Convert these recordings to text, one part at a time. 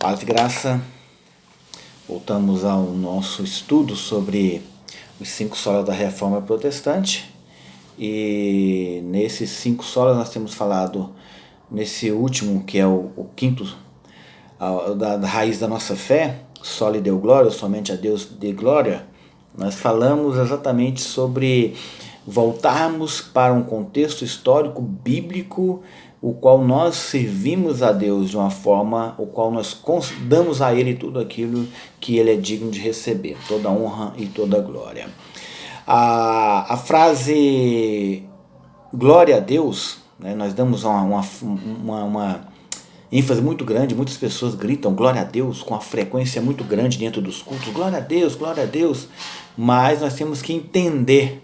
Paz e graça, voltamos ao nosso estudo sobre os 5 solas da Reforma Protestante. E nesses 5 solas nós temos falado, nesse último, que é o quinto, da raiz da nossa fé, Soli Deo Glória, somente a Deus dê glória. Nós falamos exatamente sobre voltarmos para um contexto histórico bíblico, o qual nós servimos a Deus de uma forma, o qual nós damos a Ele tudo aquilo que Ele é digno de receber, toda honra e toda glória. A frase glória a Deus, né, nós damos uma ênfase muito grande, muitas pessoas gritam glória a Deus com uma frequência muito grande dentro dos cultos, glória a Deus, mas nós temos que entender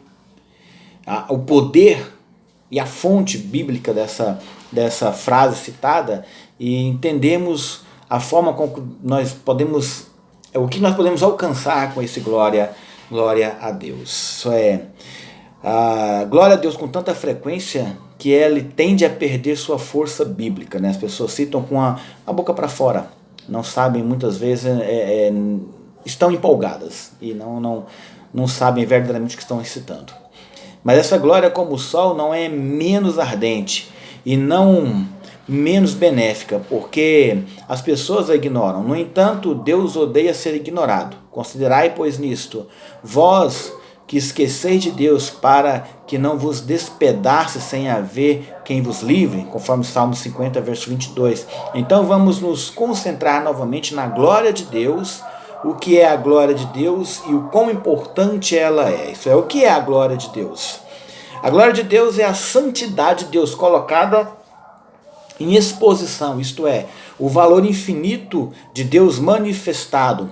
o poder e a fonte bíblica dessa frase citada e entendemos a forma como nós podemos, o que nós podemos alcançar com esse glória a Deus. Isso é, glória a Deus com tanta frequência que ele tende a perder sua força bíblica, né? As pessoas citam com a boca para fora, não sabem, muitas vezes estão empolgadas e não sabem verdadeiramente o que estão citando. Mas essa glória como o sol não é menos ardente e não menos benéfica, porque as pessoas a ignoram. No entanto, Deus odeia ser ignorado. Considerai, pois, nisto, vós que esqueceis de Deus, para que não vos despedace sem haver quem vos livre, conforme Salmo 50, verso 22. Então vamos nos concentrar novamente na glória de Deus, o que é a glória de Deus e o quão importante ela é. Isso é, o que é a glória de Deus? A glória de Deus é a santidade de Deus colocada em exposição, isto é, o valor infinito de Deus manifestado.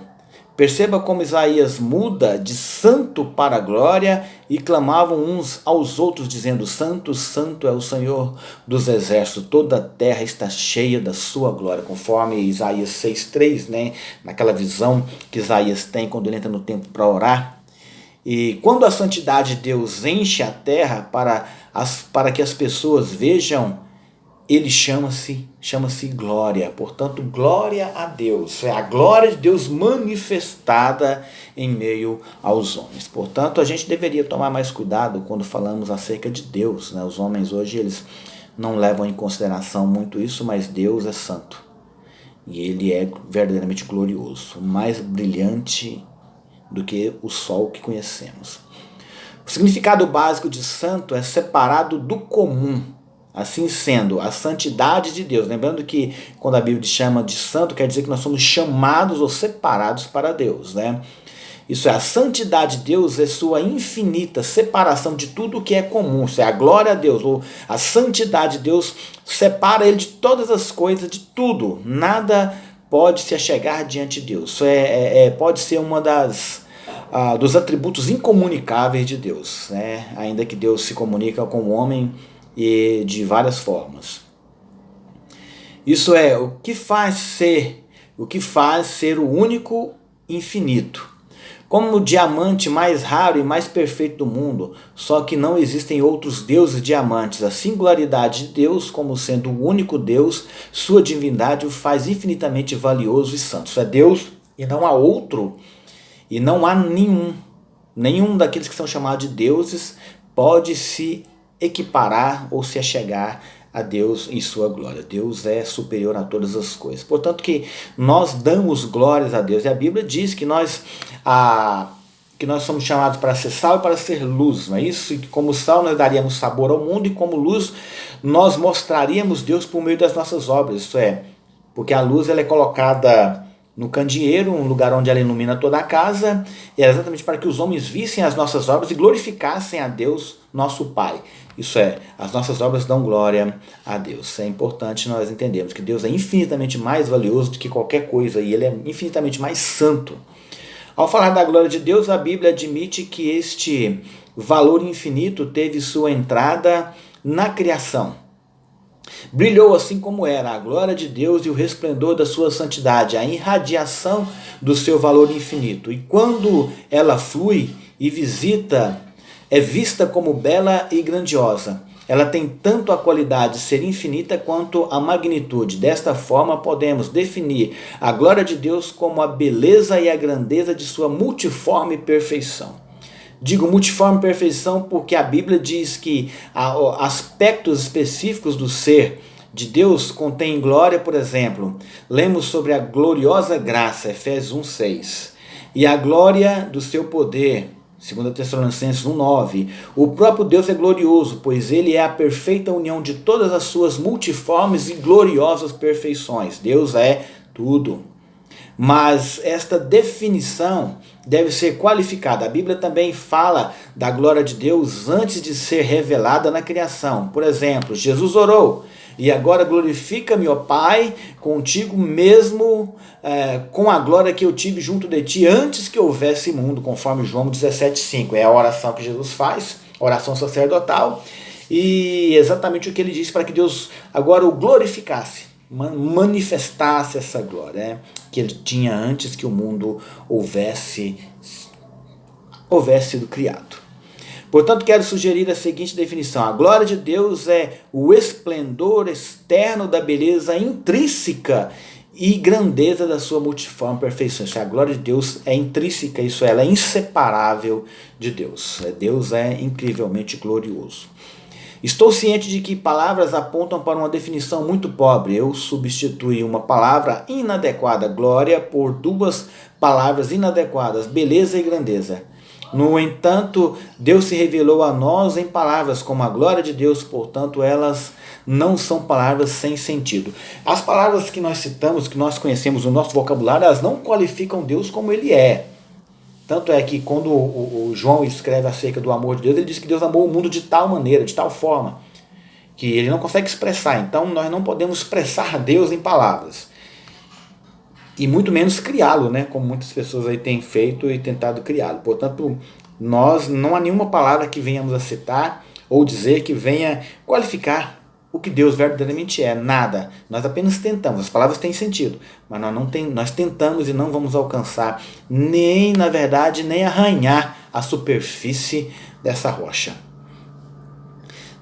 Perceba como Isaías muda de santo para glória e clamavam uns aos outros dizendo: Santo, Santo é o Senhor dos exércitos, toda a terra está cheia da sua glória, conforme Isaías 6,3, né? Naquela visão que Isaías tem quando ele entra no templo para orar. E quando a santidade de Deus enche a terra para que as pessoas vejam, ele chama-se glória. Portanto, glória a Deus. É a glória de Deus manifestada em meio aos homens. Portanto, a gente deveria tomar mais cuidado quando falamos acerca de Deus, né? Os homens hoje eles não levam em consideração muito isso, mas Deus é santo. E ele é verdadeiramente glorioso, mais brilhante do que o sol que conhecemos. O significado básico de santo é separado do comum. Assim sendo, a santidade de Deus, lembrando que quando a Bíblia chama de santo, quer dizer que nós somos chamados ou separados para Deus, né? Isso é, a santidade de Deus é sua infinita separação de tudo o que é comum, isso é, a glória a Deus, ou a santidade de Deus separa ele de todas as coisas, de tudo, nada pode se achegar diante de Deus, isso pode ser uma dos atributos incomunicáveis de Deus, né? Ainda que Deus se comunica com o homem e de várias formas. Isso é, o que faz ser o único infinito. Como o diamante mais raro e mais perfeito do mundo, só que não existem outros deuses diamantes. A singularidade de Deus, como sendo o único Deus, sua divindade o faz infinitamente valioso e santo. Isso é Deus e não há outro, e não há nenhum daqueles que são chamados de deuses pode se equiparar ou se achegar a Deus em sua glória. Deus é superior a todas as coisas. Portanto que nós damos glórias a Deus. E a Bíblia diz que nós somos chamados para ser sal e para ser luz. Não é isso? E como sal nós daríamos sabor ao mundo e como luz nós mostraríamos Deus por meio das nossas obras. Isso é, porque a luz ela é colocada no candeeiro, um lugar onde ela ilumina toda a casa, e é exatamente para que os homens vissem as nossas obras e glorificassem a Deus, nosso Pai. Isso é, as nossas obras dão glória a Deus. É importante nós entendermos que Deus é infinitamente mais valioso do que qualquer coisa, e Ele é infinitamente mais santo. Ao falar da glória de Deus, a Bíblia admite que este valor infinito teve sua entrada na criação. Brilhou assim como era a glória de Deus e o resplendor da sua santidade, a irradiação do seu valor infinito. E quando ela flui e é vista como bela e grandiosa. ela tem tanto a qualidade de ser infinita quanto a magnitude. Desta forma, podemos definir a glória de Deus como a beleza e a grandeza de sua multiforme perfeição. Digo multiforme perfeição porque a Bíblia diz que aspectos específicos do ser de Deus contém glória. Por exemplo, lemos sobre a gloriosa graça, Efésios 1:6, e a glória do seu poder, 2 Tessalonicenses 1:9. O próprio Deus é glorioso, pois ele é a perfeita união de todas as suas multiformes e gloriosas perfeições. Deus é tudo. Mas esta definição deve ser qualificada. A Bíblia também fala da glória de Deus antes de ser revelada na criação. Por exemplo, Jesus orou: e agora glorifica-me, ó Pai, contigo mesmo, com a glória que eu tive junto de ti antes que houvesse mundo, conforme João 17:5. É a oração que Jesus faz, oração sacerdotal, e exatamente o que ele disse para que Deus agora o glorificasse, manifestasse essa glória, que ele tinha antes que o mundo houvesse sido criado. Portanto, quero sugerir a seguinte definição: a glória de Deus é o esplendor externo da beleza intrínseca e grandeza da sua multiforme perfeição. A glória de Deus é intrínseca, ela é inseparável de Deus. Deus é incrivelmente glorioso. Estou ciente de que palavras apontam para uma definição muito pobre. Eu substituí uma palavra inadequada, glória, por duas palavras inadequadas, beleza e grandeza. No entanto, Deus se revelou a nós em palavras como a glória de Deus, portanto, elas não são palavras sem sentido. As palavras que nós citamos, que nós conhecemos no nosso vocabulário, elas não qualificam Deus como ele é. Tanto é que quando o João escreve acerca do amor de Deus, ele diz que Deus amou o mundo de tal maneira, de tal forma, que ele não consegue expressar. Então nós não podemos expressar Deus em palavras. E muito menos criá-lo, né? Como muitas pessoas aí têm feito e tentado criá-lo. Portanto, não há nenhuma palavra que venhamos a citar ou dizer que venha qualificar o que Deus verdadeiramente é. Nada. Nós apenas tentamos. As palavras têm sentido, mas nós tentamos e não vamos alcançar nem, na verdade, nem arranhar a superfície dessa rocha.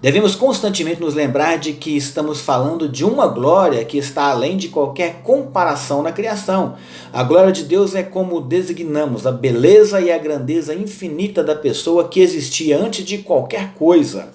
Devemos constantemente nos lembrar de que estamos falando de uma glória que está além de qualquer comparação na criação. A glória de Deus é como designamos a beleza e a grandeza infinita da pessoa que existia antes de qualquer coisa.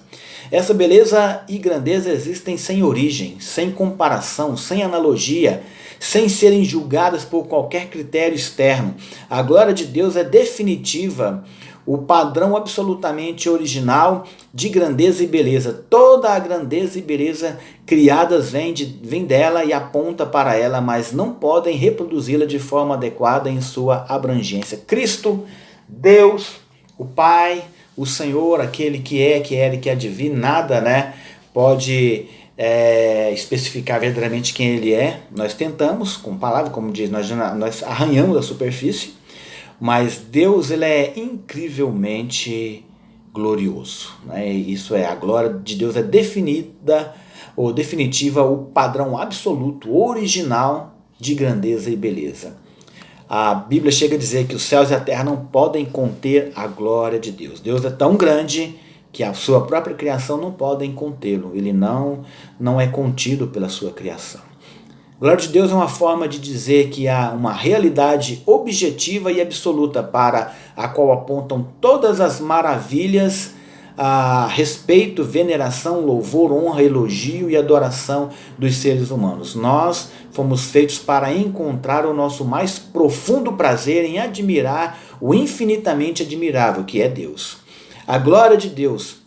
Essa beleza e grandeza existem sem origem, sem comparação, sem analogia, sem serem julgadas por qualquer critério externo. A glória de Deus é definitiva, o padrão absolutamente original de grandeza e beleza. Toda a grandeza e beleza criadas vem dela e aponta para ela, mas não podem reproduzi-la de forma adequada em sua abrangência. Cristo, Deus, o Pai, o Senhor, aquele que é, que era e que há de vir, nada, né, pode especificar verdadeiramente quem ele é. Nós tentamos, com palavras, como diz, nós arranhamos a superfície, mas Deus, ele é incrivelmente glorioso, né? Isso a glória de Deus é definida ou definitiva, o padrão absoluto, original de grandeza e beleza. A Bíblia chega a dizer que os céus e a terra não podem conter a glória de Deus. Deus é tão grande que a sua própria criação não podem contê-lo. Ele não é contido pela sua criação. A glória de Deus é uma forma de dizer que há uma realidade objetiva e absoluta para a qual apontam todas as maravilhas, a respeito, veneração, louvor, honra, elogio e adoração dos seres humanos. Nós fomos feitos para encontrar o nosso mais profundo prazer em admirar o infinitamente admirável, que é Deus. A glória de Deus,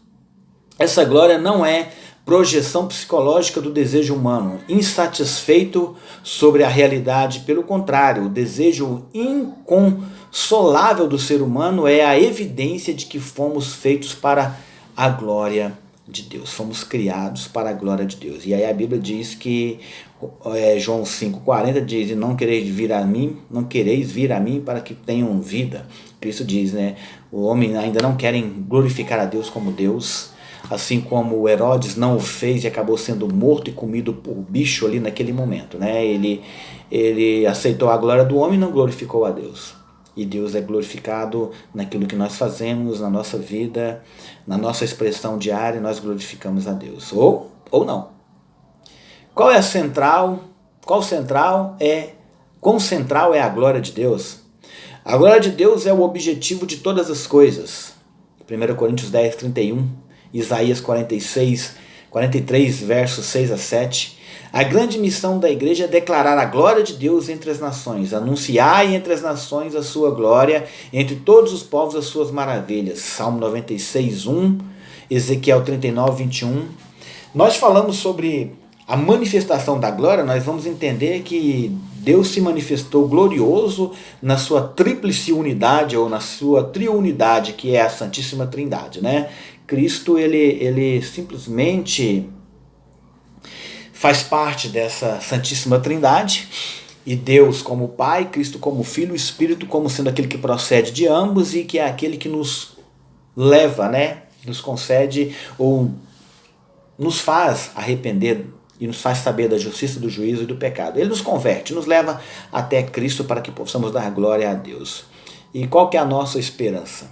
essa glória não é projeção psicológica do desejo humano, insatisfeito sobre a realidade. Pelo contrário, o desejo inconsolável do ser humano é a evidência de que fomos feitos para a glória de Deus. Fomos criados para a glória de Deus. E aí a Bíblia diz que, João 5,40 diz: e não quereis vir a mim para que tenham vida. Cristo diz, né? O homem ainda não querem glorificar a Deus como Deus. Assim como Herodes não o fez e acabou sendo morto e comido por bicho ali naquele momento, né? Ele aceitou a glória do homem e não glorificou a Deus. e Deus é glorificado naquilo que nós fazemos, na nossa vida, na nossa expressão diária, nós glorificamos a Deus. Ou não. Qual é a central? Quão central é a glória de Deus? A glória de Deus é o objetivo de todas as coisas. 1 Coríntios 10, 31, Isaías 43, versos 6 a 7. A grande missão da igreja é declarar a glória de Deus entre as nações, anunciar entre as nações a sua glória, entre todos os povos as suas maravilhas. Salmo 96, 1, Ezequiel 39, 21. Nós falamos sobre a manifestação da glória, nós vamos entender que Deus se manifestou glorioso na sua tríplice unidade ou na sua triunidade, que é a Santíssima Trindade, né? Cristo, ele simplesmente faz parte dessa Santíssima Trindade, e Deus como Pai, Cristo como Filho, o Espírito como sendo aquele que procede de ambos e que é aquele que nos leva, né? Nos concede ou nos faz arrepender e nos faz saber da justiça, do juízo e do pecado. Ele nos converte, nos leva até Cristo para que possamos dar glória a Deus. E qual que é a nossa esperança?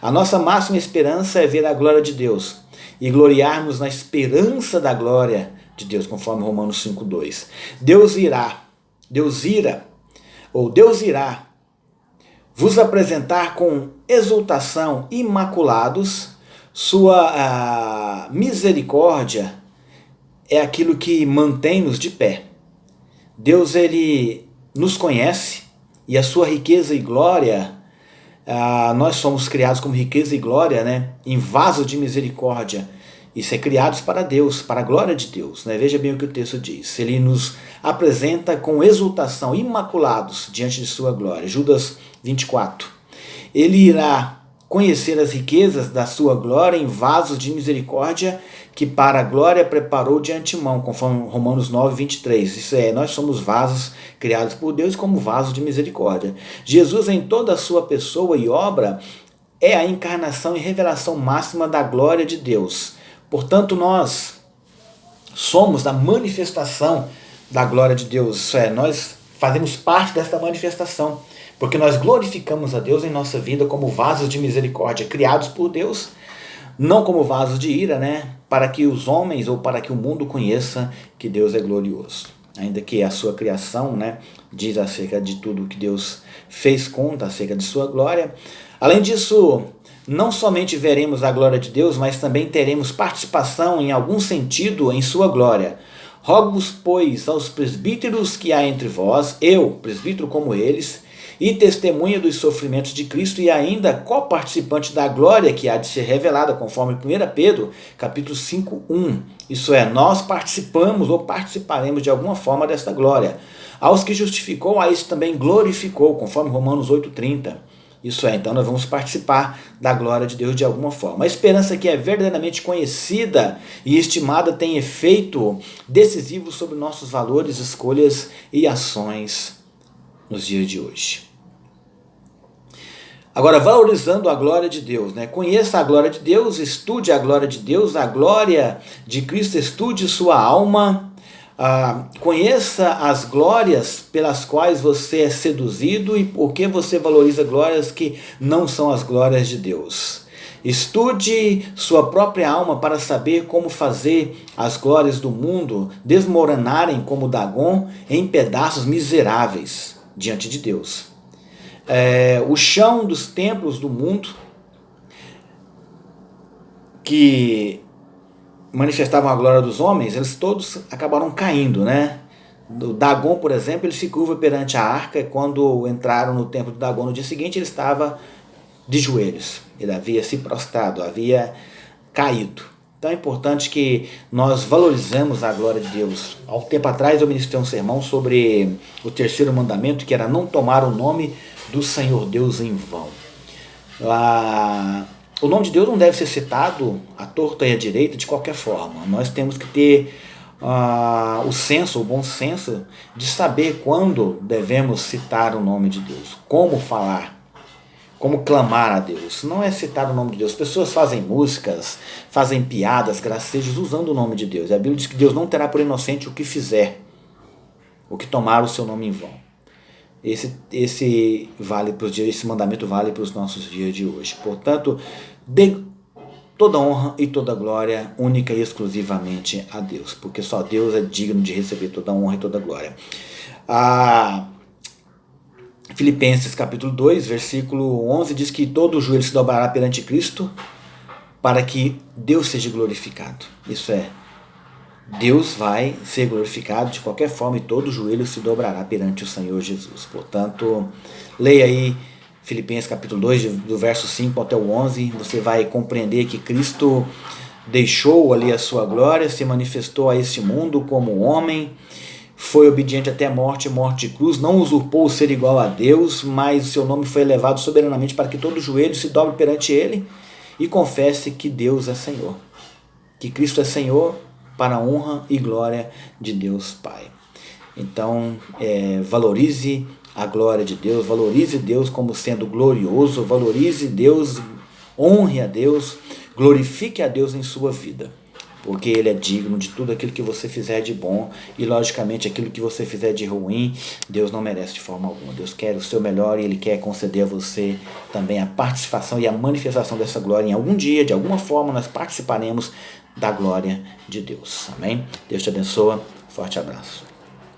A nossa máxima esperança é ver a glória de Deus e gloriarmos na esperança da glória de Deus, conforme Romanos 5:2. Deus irá vos apresentar com exultação imaculados, sua misericórdia é aquilo que mantém-nos de pé. Deus, ele nos conhece e a sua riqueza e glória, nós somos criados como riqueza e glória, né, em vaso de misericórdia, e ser criados para Deus, para a glória de Deus, né? Veja bem o que o texto diz. Ele nos apresenta com exultação, imaculados diante de sua glória. Judas 24. Ele irá conhecer as riquezas da sua glória em vasos de misericórdia, que para a glória preparou de antemão, conforme Romanos 9, 23. Isso é, nós somos vasos criados por Deus como vasos de misericórdia. Jesus, em toda a sua pessoa e obra, é a encarnação e revelação máxima da glória de Deus. Portanto, nós somos a manifestação da glória de Deus. Isso é, nós fazemos parte desta manifestação, porque nós glorificamos a Deus em nossa vida como vasos de misericórdia, criados por Deus, não como vasos de ira, né? Para que os homens ou para que o mundo conheça que Deus é glorioso. Ainda que a sua criação, né, diz acerca de tudo que Deus fez, conta acerca de sua glória. Além disso, não somente veremos a glória de Deus, mas também teremos participação em algum sentido em sua glória. Rogo-vos, pois, aos presbíteros que há entre vós, eu, presbítero como eles, e testemunha dos sofrimentos de Cristo e ainda coparticipante da glória que há de ser revelada, conforme 1 Pedro, capítulo 5, 1. Isso é, nós participamos ou participaremos de alguma forma desta glória. Aos que justificou, a isso também glorificou, conforme Romanos 8:30. Isso é, então nós vamos participar da glória de Deus de alguma forma. A esperança que é verdadeiramente conhecida e estimada tem efeito decisivo sobre nossos valores, escolhas e ações nos dias de hoje. Agora, valorizando a glória de Deus, né? Conheça a glória de Deus, estude a glória de Deus, a glória de Cristo, estude sua alma, conheça as glórias pelas quais você é seduzido e por que você valoriza glórias que não são as glórias de Deus. Estude sua própria alma para saber como fazer as glórias do mundo desmoronarem como Dagon em pedaços miseráveis diante de Deus. O chão dos templos do mundo que manifestavam a glória dos homens, eles todos acabaram caindo, né? O Dagon, por exemplo, ele se curva perante a arca, e quando entraram no templo de Dagon no dia seguinte, ele estava de joelhos, ele havia se prostrado, havia caído. Então é importante que nós valorizemos a glória de Deus. Há um tempo atrás eu ministrei um sermão sobre o terceiro mandamento, que era não tomar o nome do Senhor Deus em vão. O nome de Deus não deve ser citado à torta e à direita de qualquer forma. Nós temos que ter o senso, o bom senso de saber quando devemos citar o nome de Deus, como falar, como clamar a Deus. Não é citar o nome de Deus. As pessoas fazem músicas, fazem piadas, gracejos usando o nome de Deus. A Bíblia diz que Deus não terá por inocente o que fizer, o que tomar o seu nome em vão. esse mandamento vale para os nossos dias de hoje. Portanto, dê toda honra e toda glória única e exclusivamente a Deus, porque só Deus é digno de receber toda honra e toda glória. Filipenses capítulo 2, versículo 11 diz que todo joelho se dobrará perante Cristo para que Deus seja glorificado. Isso é, Deus vai ser glorificado de qualquer forma e todo joelho se dobrará perante o Senhor Jesus. Portanto, leia aí Filipenses capítulo 2, do verso 5 até o 11, você vai compreender que Cristo deixou ali a sua glória, se manifestou a este mundo como homem, foi obediente até a morte de cruz, não usurpou o ser igual a Deus, mas o seu nome foi elevado soberanamente para que todo joelho se dobre perante ele e confesse que Deus é Senhor, que Cristo é Senhor, para a honra e glória de Deus Pai. Então, valorize a glória de Deus, valorize Deus como sendo glorioso, valorize Deus, honre a Deus, glorifique a Deus em sua vida, porque Ele é digno de tudo aquilo que você fizer de bom e, logicamente, aquilo que você fizer de ruim, Deus não merece de forma alguma. Deus quer o seu melhor e Ele quer conceder a você também a participação e a manifestação dessa glória. Em algum dia, de alguma forma, nós participaremos da glória de Deus. Amém? Deus te abençoe. Forte abraço.